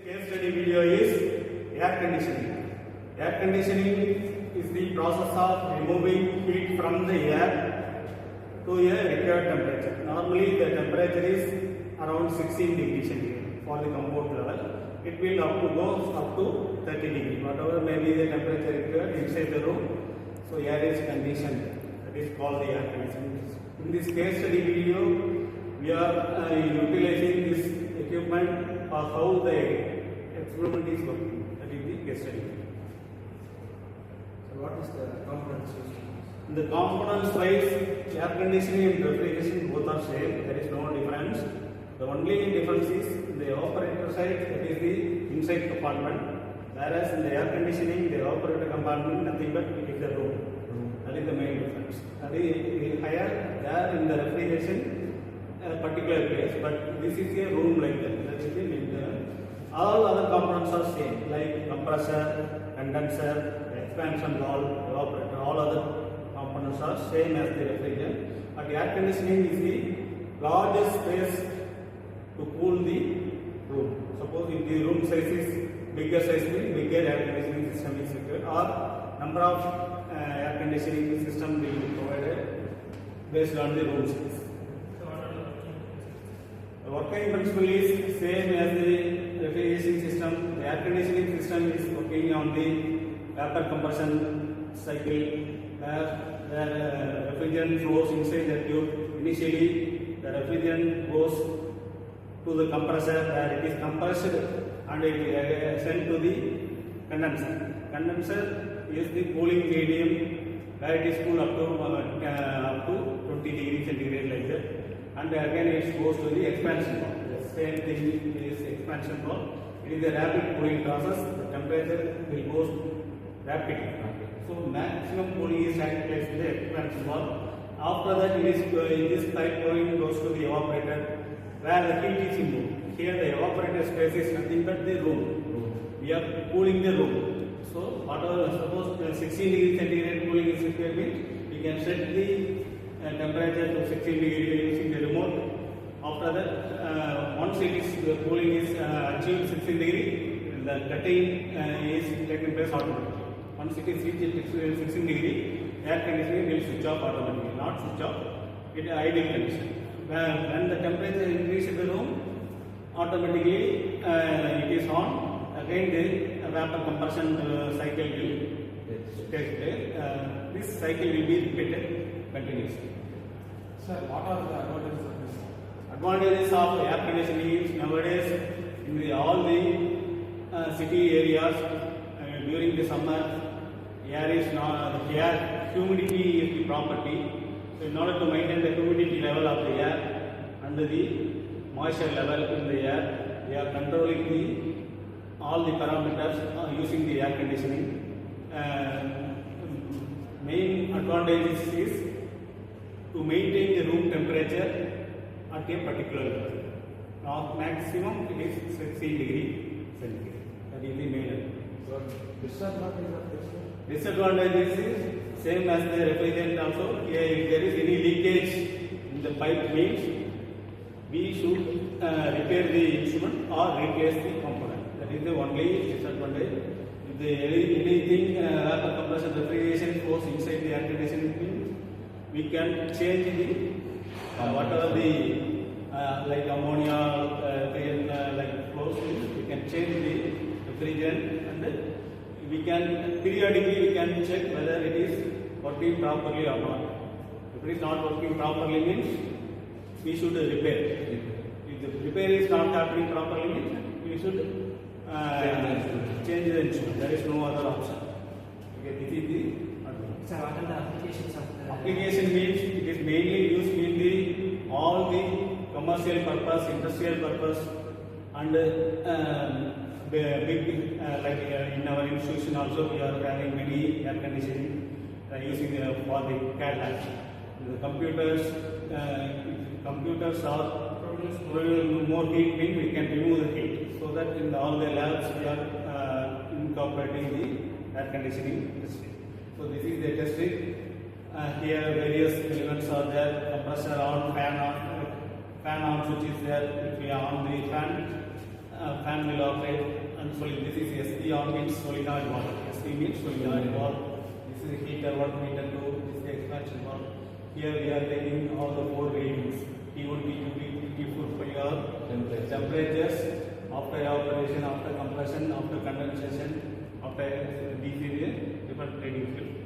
case study video is air conditioning. Air conditioning is the process of removing heat from the air to a required temperature. Normally the temperature is around 16 degrees centigrade for the comfort level. It will go up to 30 degrees, whatever may be the temperature required inside the room. So air is conditioned. That is called the air conditioning. In this case study video, we are utilizing this equipment for how the experiment is working. That is the case study. So what is the components used? The components wise, air conditioning and refrigeration both are same. There is no difference. The only difference is in the evaporator side, that is the inside compartment. Whereas in the air conditioning, the evaporator compartment nothing but it is the room. That is the main difference. That is higher there in the refrigeration particular place, but this is a room like that. That is the main difference. All other components are same, like compressor, condenser, expansion valve, evaporator. All other components are same as the refrigerant. But air conditioning is the largest space to cool the room. Suppose if the room size is bigger size, means bigger air conditioning system is required, or number of air conditioning system will be provided based on the room size. The working principle is same as the refrigeration system. The air conditioning system is working on the vapor compression cycle, where the refrigerant flows inside the tube. Initially, the refrigerant goes to the compressor, where it is compressed and it is sent to the condenser. Condenser is the cooling medium, where it is cooled up to 20 degrees centigrade like that. And again it goes to the expansion valve. The same thing is expansion valve. It is a rapid cooling process. The temperature will go rapidly. So maximum cooling is taking place in the expansion valve. After that, this pipe cooling goes to the evaporator, where the heat is involved. Here the evaporator space is nothing but the room. We are cooling the room. So whatever, suppose 16 degrees centigrade cooling is required, means we can set the temperature to 16 degrees using the remote. After that, once it is the cooling is achieved 16 degrees, the cutting is taking place automatically. Once it is reached 16 degrees, air conditioning will switch off automatically, not switch off. It is ideal condition. When the temperature increases in the room, automatically it is on. Again, the vapor compression cycle will take place. This cycle will be repeated continuously. Sir, what are the advantages of this? Advantages of air conditioning is nowadays in all the city areas during the summer, humidity is the property. So in order to maintain the humidity level of the air and the moisture level in the air, we are controlling all the parameters using the air conditioning. Main advantage is to maintain the room temperature at a particular level. Now maximum it is 16 degrees centigrade. That is the main advantage. So disadvantage of this? Disadvantage is same as the refrigerant also. If there is any leakage in the pipe, means we should repair the instrument or replace the component. That is the only disadvantage. If anything vapor compression refrigeration flows inside the air conditioning, means we can change the whatever the like ammonia like flows, we can change the refrigerant, and we can periodically check whether it is working properly or not. If it is not working properly, means we should repair. If the repair is not happening properly, means we should change the instrument. There is no other option. Okay, this is the advantage. Sir, what are the applications of the application? Means it is mainly used in the all the commercial purpose, industrial purpose, and big like in our institution also we are having many air conditioning using for the CAD labs. The computers are producing more heat, means we can remove the heat. So that in all the labs we are incorporating the air conditioning industry. So this is the testing. Here various elements are there. Compressor on, fan on switch is there. If we are on the fan fan will operate and this is SP or means solenoid valve. SP means solenoid valve. This is a heater 1, heater 2, this is the expansion valve. Here we are taking all the 4 readings, T1, T2, T3, T4 for your temperatures, after evaporation, after compression, after condensation, after DC different reading field.